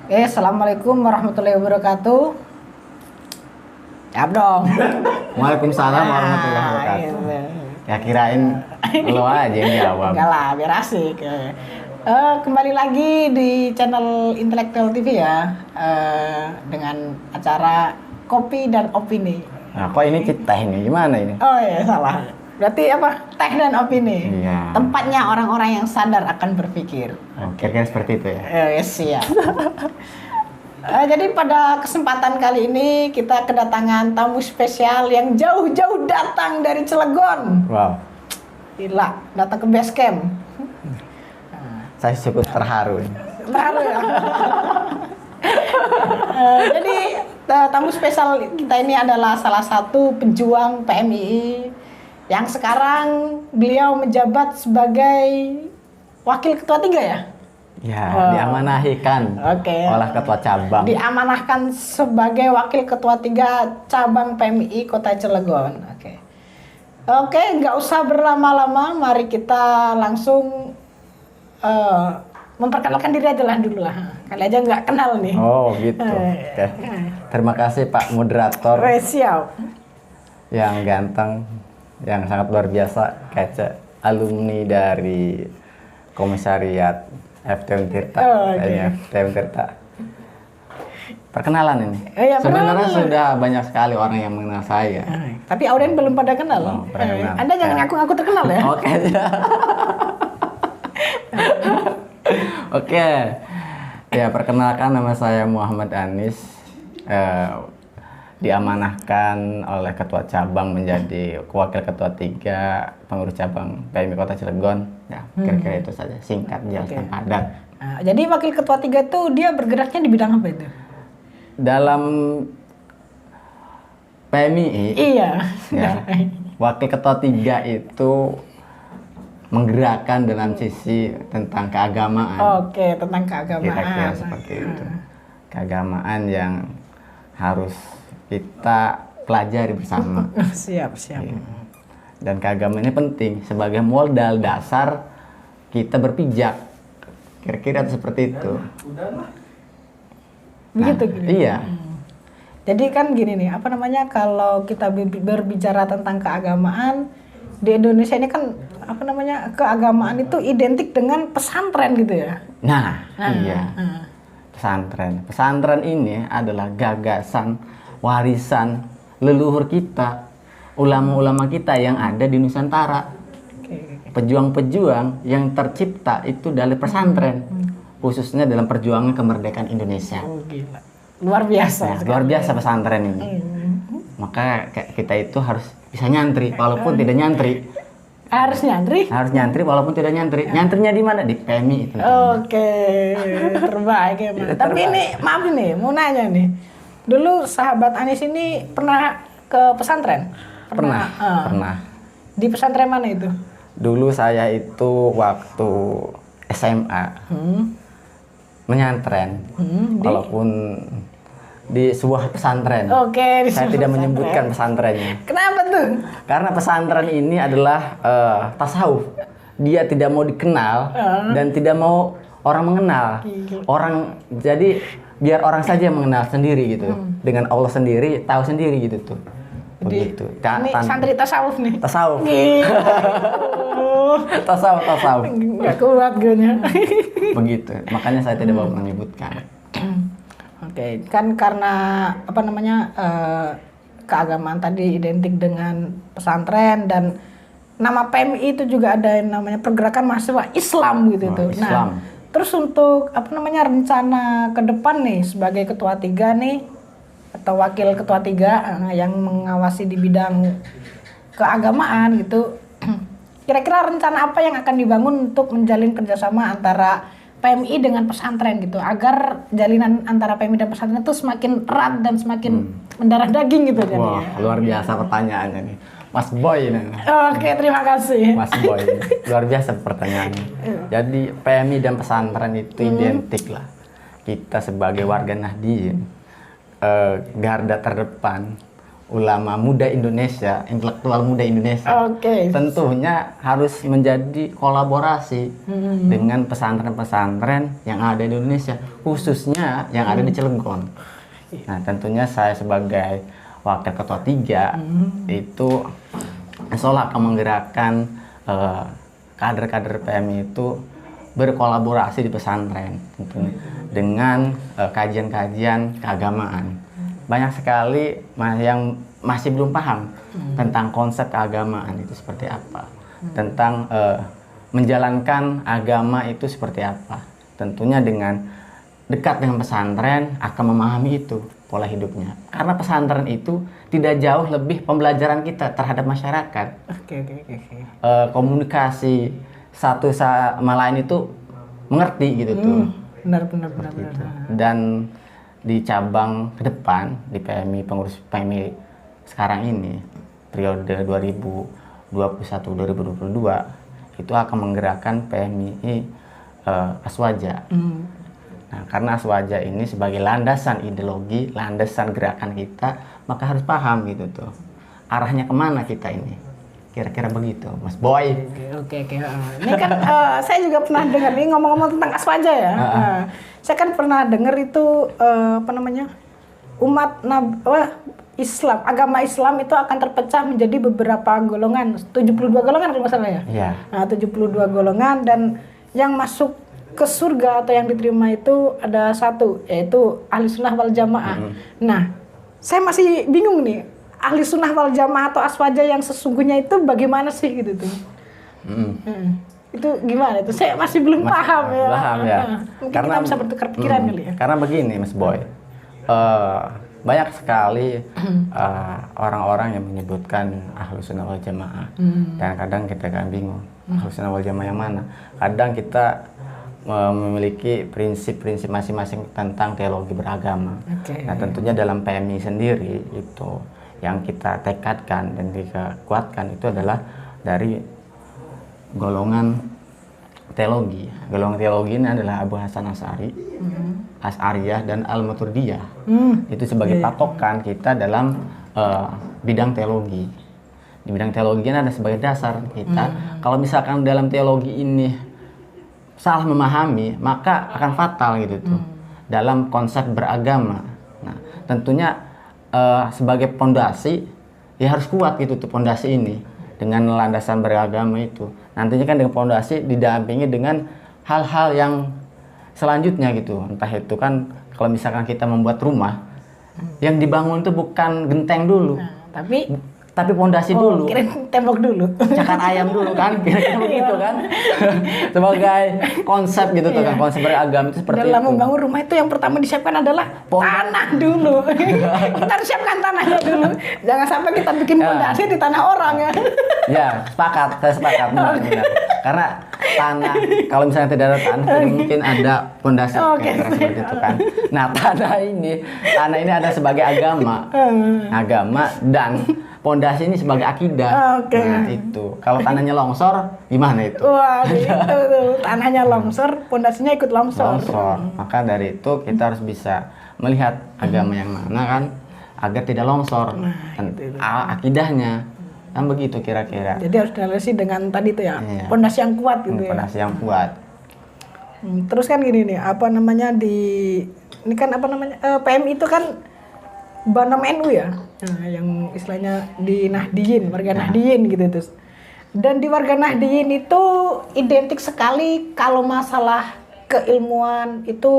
Assalamualaikum warahmatullahi wabarakatuh. Jawab dong. Waalaikumsalam warahmatullahi wabarakatuh. Gitu. Ya kirain lo aja yang jawab. Enggak lah, biar asik. Kembali lagi di channel Intelektual TV ya, dengan acara Kopi dan Opini. Nah, kok ini kita ini gimana ini? Oh iya, salah. Berarti apa? Teh dan opini. Iya. Tempatnya orang-orang yang sadar akan berpikir. Oh, kira-kira seperti itu ya. Siap. Jadi pada kesempatan kali ini kita kedatangan tamu spesial yang jauh-jauh datang dari Cilegon. Wow. Gila, datang ke base camp. Saya cukup terharu. Terharu ya. Jadi tamu spesial kita ini adalah salah satu pejuang PMII yang sekarang beliau menjabat sebagai wakil ketua 3 ya? Ya, diamanahikan oleh ketua cabang. Diamanahkan sebagai wakil ketua 3 cabang PMI Kota Cilegon. Oke, nggak usah berlama-lama, mari kita langsung memperkenalkan diri aja lah dulu lah. Kali aja nggak kenal nih. Oh gitu. Oke. Terima kasih Pak Moderator. Siap. Yang ganteng, yang sangat luar biasa, kece, alumni dari Komisariat FTUN Tirta. FTUN Tirta. Perkenalan ini. Sebenarnya sudah banyak sekali orang yang mengenal saya. Tapi Auden belum pada kenal. Anda jangan ngaku-ngaku terkenal ya. Oke. Oke. Ya, perkenalkan, nama saya Muhammad Anis. Diamanahkan oleh ketua cabang menjadi wakil ketua 3 pengurus cabang PMI Kota Cilegon. Ya, kira-kira itu saja, singkat, jelas, dan padat. Jadi wakil ketua 3 itu dia bergeraknya di bidang apa itu? Dalam PMII. Iya. Ya, wakil ketua 3 itu menggerakkan dalam sisi tentang keagamaan. Oke, tentang keagamaan. Kira-kira seperti itu. Keagamaan yang harus kita pelajari bersama. Siap. Ya. Dan keagamaan ini penting sebagai modal dasar kita berpijak. Kira-kira seperti itu. Begitu. Iya. Jadi kan gini nih, apa namanya, kalau kita berbicara tentang keagamaan di Indonesia ini kan apa namanya, keagamaan itu identik dengan pesantren gitu ya. Nah. Iya. Pesantren ini adalah gagasan warisan leluhur kita, ulama-ulama kita yang ada di Nusantara. Pejuang-pejuang yang tercipta itu dari pesantren, khususnya dalam perjuangan kemerdekaan Indonesia. Oh, gila. Luar biasa. Luar biasa pesantren ini. Maka kita itu harus bisa nyantri walaupun tidak nyantri. Harus nyantri Walaupun tidak nyantri. Nyantrinya di mana? Di PMI itu. Oke, terbaik ya. Tapi ini maaf nih, mau nanya nih. Dulu sahabat Anis ini pernah ke pesantren? Pernah. Di pesantren mana itu? Dulu saya itu waktu SMA menyantren, walaupun di sebuah pesantren. Oke, saya tidak menyebutkan pesantrennya. Kenapa tuh? Karena pesantren ini adalah tasawuf. Dia tidak mau dikenal dan tidak mau orang mengenal. Jadi biar orang saja yang mengenal sendiri gitu. Dengan Allah sendiri, tahu sendiri gitu tuh. Begitu. Ini santri tasawuf nih. Tasawuf. tasawuf. Nggak kuat gue-nya. Begitu. Makanya saya tidak mau menyebutkan. Oke, kan karena apa namanya, keagamaan tadi identik dengan pesantren, dan nama PMI itu juga ada yang namanya pergerakan mahasiswa Islam gitu tuh. Islam. Nah, terus untuk apa namanya, rencana ke depan nih sebagai ketua 3 nih atau wakil ketua 3 yang mengawasi di bidang keagamaan gitu. Kira-kira rencana apa yang akan dibangun untuk menjalin kerjasama antara PMI dengan pesantren gitu, agar jalinan antara PMI dan pesantren itu semakin erat dan semakin mendarah daging gitu. Wah, luar biasa pertanyaannya nih, Mas Boy nih. Oke, terima kasih. Mas Boy, luar biasa pertanyaannya. Jadi PMI dan pesantren itu identik lah. Kita sebagai warga Nahdien, garda terdepan ulama muda Indonesia, intelektual muda Indonesia, Oke. tentunya harus menjadi kolaborasi dengan pesantren-pesantren yang ada di Indonesia, khususnya yang ada di Cilegon. Nah, tentunya saya sebagai wakil ketua 3 itu insya Allah akan menggerakkan kader-kader PMI itu berkolaborasi di pesantren tentunya dengan kajian-kajian keagamaan. Banyak sekali yang masih belum paham tentang konsep keagamaan itu seperti apa, tentang menjalankan agama itu seperti apa. Tentunya dengan dekat dengan pesantren akan memahami itu pola hidupnya. Karena pesantren itu tidak jauh lebih pembelajaran kita terhadap masyarakat. Oke. Komunikasi satu sama lain itu mengerti gitu tuh. Benar. Gitu. Dan di cabang ke depan di PMI, pengurus PMI sekarang ini periode 2021-2022 itu akan menggerakkan PMI Aswaja. Nah, karena Aswaja ini sebagai landasan ideologi, landasan gerakan kita, maka harus paham gitu tuh arahnya kemana kita ini. Kira-kira begitu, Mas Boy. Oke. Ini kan saya juga pernah dengar nih ngomong-ngomong tentang Aswaja ya. Saya kan pernah dengar itu umat Islam, agama Islam itu akan terpecah menjadi beberapa golongan, 72 golongan kalau nggak salah ya. Iya. Nah, 72 golongan dan yang masuk ke surga atau yang diterima itu ada satu, yaitu ahli sunnah wal jamaah. Nah, saya masih bingung nih, ahli sunnah wal jamaah atau aswaja yang sesungguhnya itu bagaimana sih gitu tuh? Itu gimana itu? Saya masih belum paham ya. Paham ya. Mungkin Karena kita bisa bertukar pikiran kali ya. Karena begini, Mas Boy. Banyak sekali orang-orang yang menyebutkan Ahlus Sunnah wal Jamaah. Dan kadang kita kan bingung, Ahlus Sunnah wal Jamaah yang mana? Kadang kita memiliki prinsip-prinsip masing-masing tentang teologi beragama. Nah, tentunya dalam PMI sendiri itu yang kita tekadkan dan kita kuatkan itu adalah dari golongan teologi. Golongan teologi ini adalah Abu Hasan Asy'ari, Asy'ariyah dan Al-Maturidiyah. Itu sebagai patokan kita dalam bidang teologi. Di bidang teologi ini ada sebagai dasar kita. Kalau misalkan dalam teologi ini salah memahami, maka akan fatal gitu tuh dalam konsep beragama. Nah, tentunya sebagai pondasi ya harus kuat gitu tuh pondasi ini dengan landasan beragama itu. Nantinya kan dengan pondasi didampingi dengan hal-hal yang selanjutnya gitu. Entah itu kan kalau misalkan kita membuat rumah, yang dibangun itu bukan genteng dulu, tapi pondasi dulu. Kirim tembok dulu. Cakar ayam dulu kan, kira-kira begitu kan. Sebagai konsep gitu tuh kan, konsep beragama itu seperti dalam itu. membangun rumah itu yang pertama disiapkan adalah tanah dulu. Kita harus siapkan tanahnya dulu. Jangan sampai kita bikin pondasi di tanah orang ya. Ya, saya sepakat benar. Karena tanah, kalau misalnya tidak ada tanah, tidak mungkin ada pondasi kira-kira seperti itu kan. Nah, tanah ini ada sebagai agama dan pondasi ini sebagai akidah. Nah, itu. Kalau tanahnya longsor, gimana itu? Wah, gitu tuh. Tanahnya longsor, pondasinya ikut longsor. Maka dari itu kita harus bisa melihat agama yang mana kan, agar tidak longsor. Akidahnya kan begitu kira-kira. Jadi harus dianalisis dengan tadi tuh ya, pondasi yang kuat gitu ya. Pondasi yang kuat. Terus kan gini nih, PMI itu kan Banam NU ya, nah, yang istilahnya di Nahdiyin, warga Nahdiyin gitu terus. Dan di warga Nahdiyin itu identik sekali kalau masalah keilmuan itu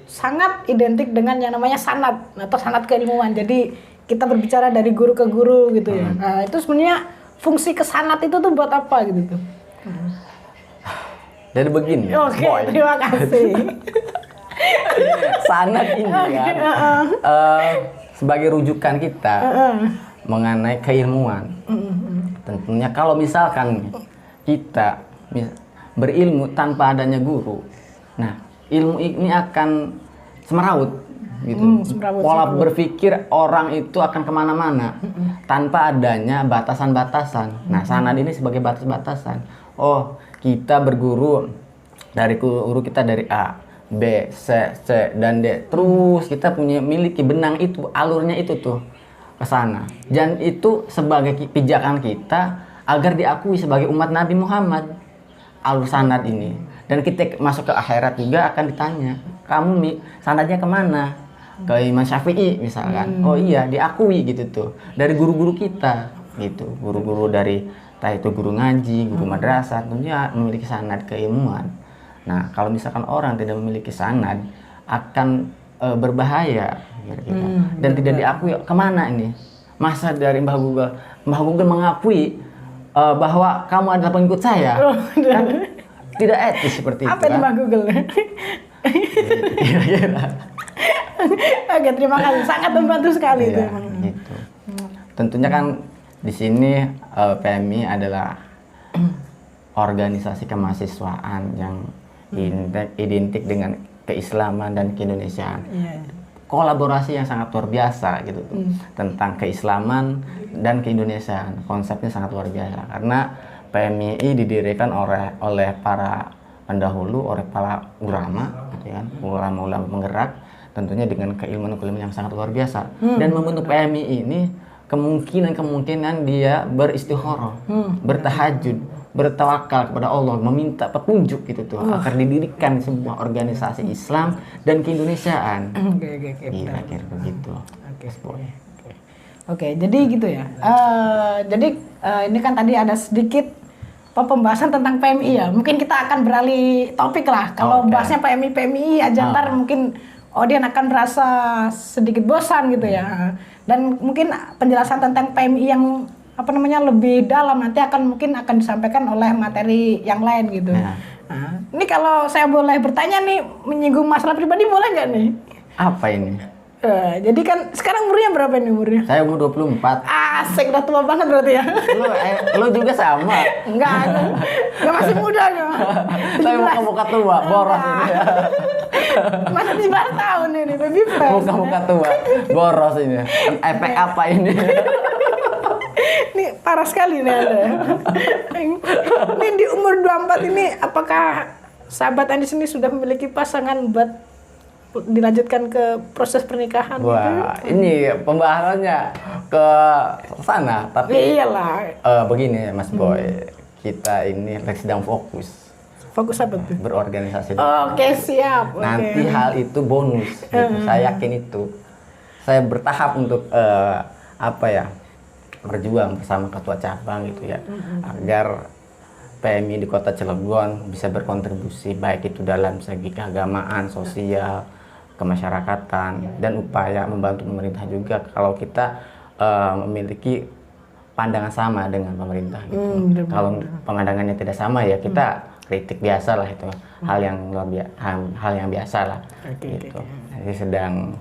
sangat identik dengan yang namanya sanad atau sanad keilmuan. Jadi kita berbicara dari guru ke guru gitu ya. Nah, itu sebenarnya fungsi kesanad itu tuh buat apa gitu tuh? Jadi begini. Oke, terima kasih. Sanad ini kan sebagai rujukan kita mengenai keilmuan. Tentunya kalau misalkan kita berilmu tanpa adanya guru, nah ilmu ini akan semeraut gitu. Pola berpikir orang itu akan kemana-mana tanpa adanya batasan-batasan. Nah, sanad ini sebagai batas-batasan. Oh, kita berguru dari guru kita dari A, B, C, dan D. Terus kita miliki benang itu, alurnya itu tuh. ke sana. Dan itu sebagai pijakan kita agar diakui sebagai umat Nabi Muhammad alur sanad ini. Dan kita masuk ke akhirat juga akan ditanya, kamu sanadnya kemana? Ke Imam Syafi'i misalkan. Oh iya, diakui gitu tuh dari guru-guru kita gitu. Guru-guru dari entah itu guru ngaji, guru madrasah tentunya memiliki sanad keilmuan. Nah, kalau misalkan orang tidak memiliki sanad akan berbahaya kira-kira. Dan tidak diakui, kemana ini? Masa dari Mbah Google mengakui bahwa kamu adalah pengikut saya, kan tidak etis seperti itu. Apa itu Mbah Google? Kira-kira. Oke, terima kasih, sangat membantu sekali itu. Gitu. Tentunya kan di sini PMI adalah organisasi kemahasiswaan yang identik dengan keislaman dan keindonesiaan. Kolaborasi yang sangat luar biasa gitu tuh. Tentang keislaman dan keindonesiaan. Konsepnya sangat luar biasa karena PMI didirikan oleh para pendahulu, oleh para ulama, gitu kan, ulama-ulama penggerak, tentunya dengan keilmuan yang sangat luar biasa. Dan membentuk PMI ini kemungkinan dia beristikharah, bertahajud, bertawakal kepada Allah, meminta petunjuk gitu tuh agar didirikan sebuah organisasi Islam dan keindonesiaan. Kira-kira begitu. Oke, jadi gitu ya. Ini kan tadi ada sedikit pembahasan tentang PMI ya. Mungkin kita akan beralih topik lah. Kalau bahasnya PMI aja ntar mungkin audiens akan merasa sedikit bosan gitu ya. Dan mungkin penjelasan tentang PMI yang lebih dalam nanti mungkin akan disampaikan oleh materi yang lain gitu. Nah, ini kalau saya boleh bertanya nih, menyinggung masalah pribadi boleh nggak nih? Apa ini? Jadi kan sekarang umurnya berapa nih umurnya? Saya umur 24. Asik, udah tua banget berarti ya. Lu juga sama. Enggak masih muda nih. Saya muka tua, boros ini ya. Masih 17 tahun ini, baby face. Muka tua, boros ini. Efek apa ini? Ini parah sekali nih Anda. Ini di umur 24 ini apakah sahabat Anda sini sudah memiliki pasangan buat dilanjutkan ke proses pernikahan? Wah, ini pembahasannya ke sana, tapi iyalah. Begini Mas Boy, kita ini sedang fokus. Fokus apa tuh? Berorganisasi. Oke, siap. Nanti hal itu bonus. Gitu. Saya yakin itu. Saya bertahap untuk berjuang bersama ketua cabang gitu ya, agar PMI di Kota Cilegon bisa berkontribusi baik itu dalam segi keagamaan, sosial, kemasyarakatan, dan upaya membantu pemerintah juga kalau kita memiliki pandangan sama dengan pemerintah gitu. Kalau pandangannya tidak sama ya kita kritik biasa lah, itu hal yang biasa lah. Gitu. Jadi sedang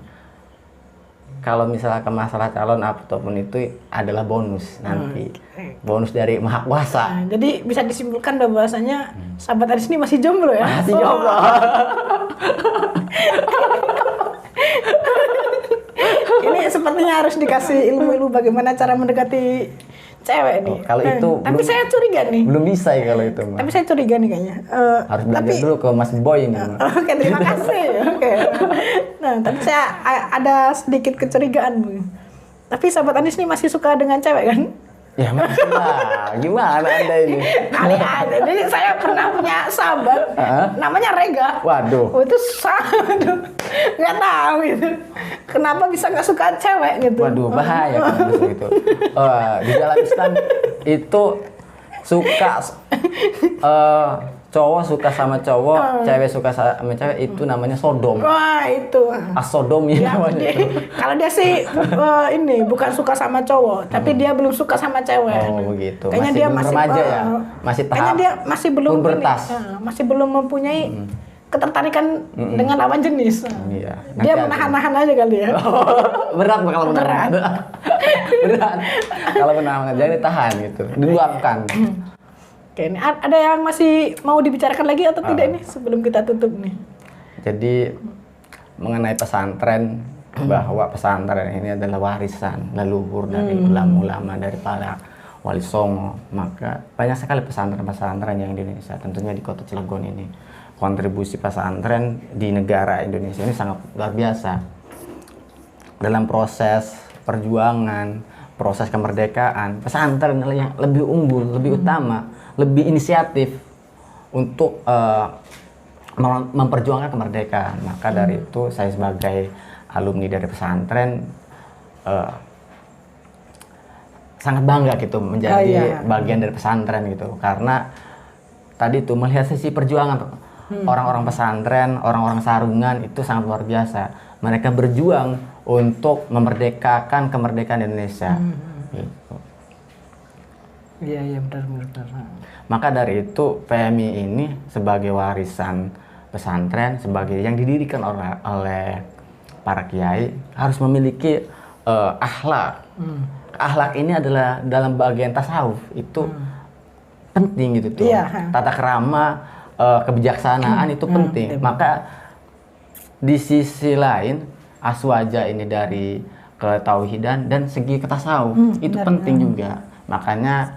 kalau misalnya ke masalah calon apapun itu adalah bonus nanti. Bonus dari Maha Kuasa. Nah, jadi bisa disimpulkan bahwasanya sahabat Aris ini masih jomblo ya? Masih jomblo. Ini sepertinya harus dikasih ilmu-ilmu bagaimana cara mendekati cewek nih. Kalau itu tapi saya curiga nih. Belum bisa ya kalau itu. Tapi saya curiga nih kayaknya. Harus belajar dulu ke Mas Boy ini. Oke, terima kasih. Oke. Nah, tapi saya ada sedikit kecurigaan, Bu. Tapi sahabat Anis nih masih suka dengan cewek kan? Ya masih lah. Gimana Anda ini? Ada. Jadi saya pernah punya sahabat namanya Rega. Waduh. Itu nggak tahu gitu. Kenapa bisa nggak suka cewek gitu? Waduh, bahaya kalau gitu. Di dalam Islam itu suka cowok suka sama cowok, cewek suka sama cewek, itu namanya sodom. Wah, itu. Asodomi ya, namanya. Kalau dia sih ini bukan suka sama cowok, tapi dia belum suka sama cewek. Oh, begitu. Kayaknya dia masih remaja ya. Masih tahap. Kayaknya dia masih belum pubertas. Masih belum mempunyai ketertarikan dengan lawan jenis. Iya. Dia menahan-nahan aja kali ya. Berat kalau menahan. Berat. Kalau menahan, jangan ditahan gitu. Diluapkan. Oke, ini ada yang masih mau dibicarakan lagi atau tidak nih sebelum kita tutup nih? Jadi mengenai pesantren, bahwa pesantren ini adalah warisan leluhur dari ulama-ulama, dari para wali songo, maka banyak sekali pesantren-pesantren yang di Indonesia, tentunya di Kota Cilegon ini. Kontribusi pesantren di negara Indonesia ini sangat luar biasa dalam proses perjuangan, proses kemerdekaan, pesantren yang lebih unggul, lebih utama, lebih inisiatif untuk memperjuangkan kemerdekaan. Maka dari itu saya sebagai alumni dari pesantren sangat bangga gitu menjadi bagian dari pesantren gitu, karena tadi tuh melihat sisi perjuangan orang-orang pesantren, orang-orang sarungan itu sangat luar biasa. Mereka berjuang untuk memerdekakan kemerdekaan Indonesia. Gitu. Iya benar. Maka dari itu PMI ini sebagai warisan pesantren, sebagai yang didirikan oleh para kiai harus memiliki akhlak. Akhlak ini adalah dalam bagian tasawuf itu penting gitu tuh. Tata krama, kebijaksanaan itu penting. Maka di sisi lain aswaja ini dari ketauhidan dan segi ketasawuf itu penting juga. Makanya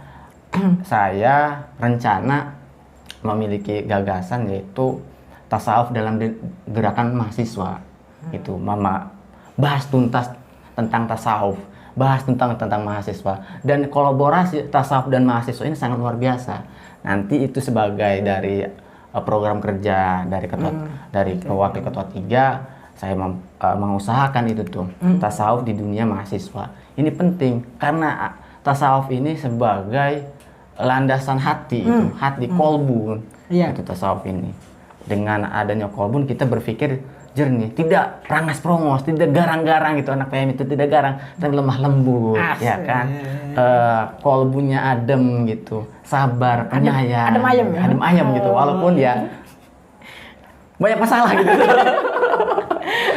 saya rencana memiliki gagasan yaitu tasawuf dalam gerakan mahasiswa. Itu mama bahas tuntas tentang tasawuf, bahas tentang mahasiswa, dan kolaborasi tasawuf dan mahasiswa ini sangat luar biasa. Nanti itu sebagai dari program kerja dari wakil ketua 3, saya mengusahakan itu tuh tasawuf di dunia mahasiswa. Ini penting karena tasawuf ini sebagai landasan hati, itu hati kolbun. Itu tasawuf ini. Dengan adanya kolbun kita berpikir jernih, tidak rangas prongos, tidak garang-garang gitu. Anak PM itu tidak garang, tapi lemah lembut, ya kan. Kolbunya adem gitu, sabar, penyayang, adem ayam gitu. Walaupun ya banyak masalah gitu.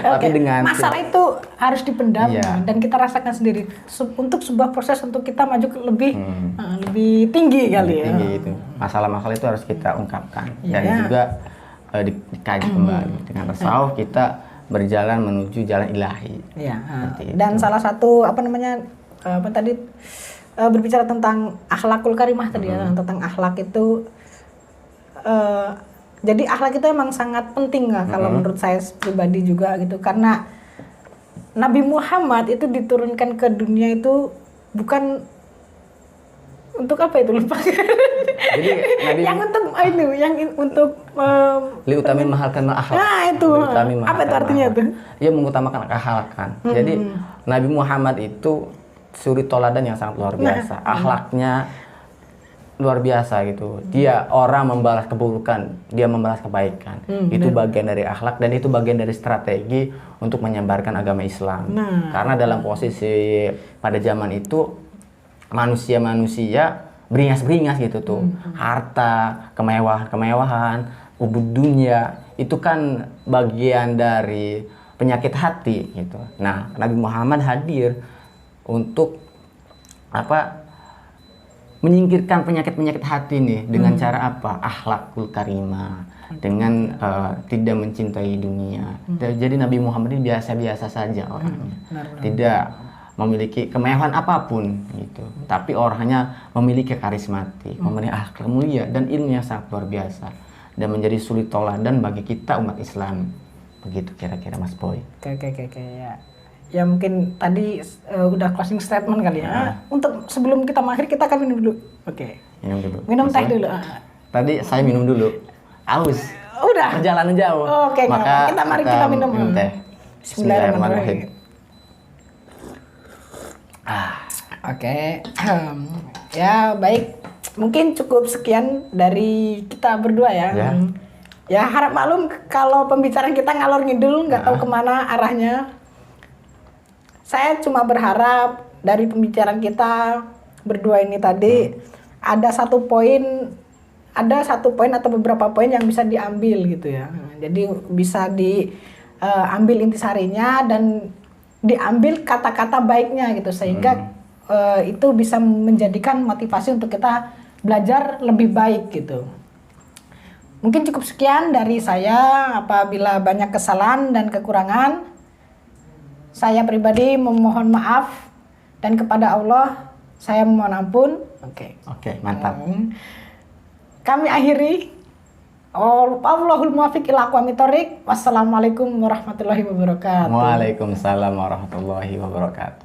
Tapi dengan masalah itu harus dipendam dan kita rasakan sendiri untuk sebuah proses untuk kita maju ke lebih tinggi kali ya. Tinggi gitu. Masalah-masalah itu harus kita ungkapkan dan juga dikaji kembali. Dengan tasawuf kita berjalan menuju jalan ilahi. Dan salah satu berbicara tentang akhlakul karimah tadi ya, tentang akhlak itu jadi akhlak itu emang sangat penting kalau menurut saya pribadi juga gitu, karena Nabi Muhammad itu diturunkan ke dunia itu bukan untuk apa itu, lupa. Jadi yang untuk liutamin mahalkan akhlak. Nah itu apa itu artinya tuh? Ia mengutamakan keakhlakan. Jadi Nabi Muhammad itu suri toladan yang sangat luar biasa. Akhlaknya luar biasa gitu. Dia orang membalas keburukan, dia membalas kebaikan. Itu bagian dari akhlak dan itu bagian dari strategi untuk menyebarkan agama Islam. Karena dalam posisi pada zaman itu manusia beringas-beringas gitu tuh. Harta, kemewahan, ubud dunia itu kan bagian dari penyakit hati gitu. Nah, Nabi Muhammad hadir untuk menyingkirkan penyakit-penyakit hati nih dengan cara apa? Akhlakul karimah, dengan tidak mencintai dunia. Jadi Nabi Muhammad ini biasa-biasa saja orangnya. Tidak memiliki kemewahan apapun gitu. Tapi orangnya memiliki karismatik, memiliki akhlak mulia dan ilmu yang sangat luar biasa dan menjadi suri toladan bagi kita umat Islam. Begitu kira-kira Mas Boy. Oke ya. Ya mungkin tadi udah closing statement kali ya. Untuk sebelum kita mengakhiri kita akan minum dulu. Oke. Minum dulu. Minum teh dulu. Tadi saya minum dulu. Aus. Udah. Perjalanan jauh. Oke. Maka kita minum teh. Bismillahirrahmanirrahim. Oke. Ya baik. Mungkin cukup sekian dari kita berdua ya. Ya harap maklum kalau pembicaraan kita ngalor ngidul, nggak tahu kemana arahnya. Saya cuma berharap dari pembicaraan kita berdua ini tadi ada satu poin atau beberapa poin yang bisa diambil gitu ya. Jadi bisa diambil intisarinya dan diambil kata-kata baiknya gitu sehingga itu bisa menjadikan motivasi untuk kita belajar lebih baik gitu. Mungkin cukup sekian dari saya. Apabila banyak kesalahan dan kekurangan, saya pribadi memohon maaf dan kepada Allah saya memohon ampun. Oke, mantap. Kami akhiri. Allahul muwaffiq ila aqwamit thoriq. Wassalamualaikum warahmatullahi wabarakatuh. Waalaikumsalam warahmatullahi wabarakatuh.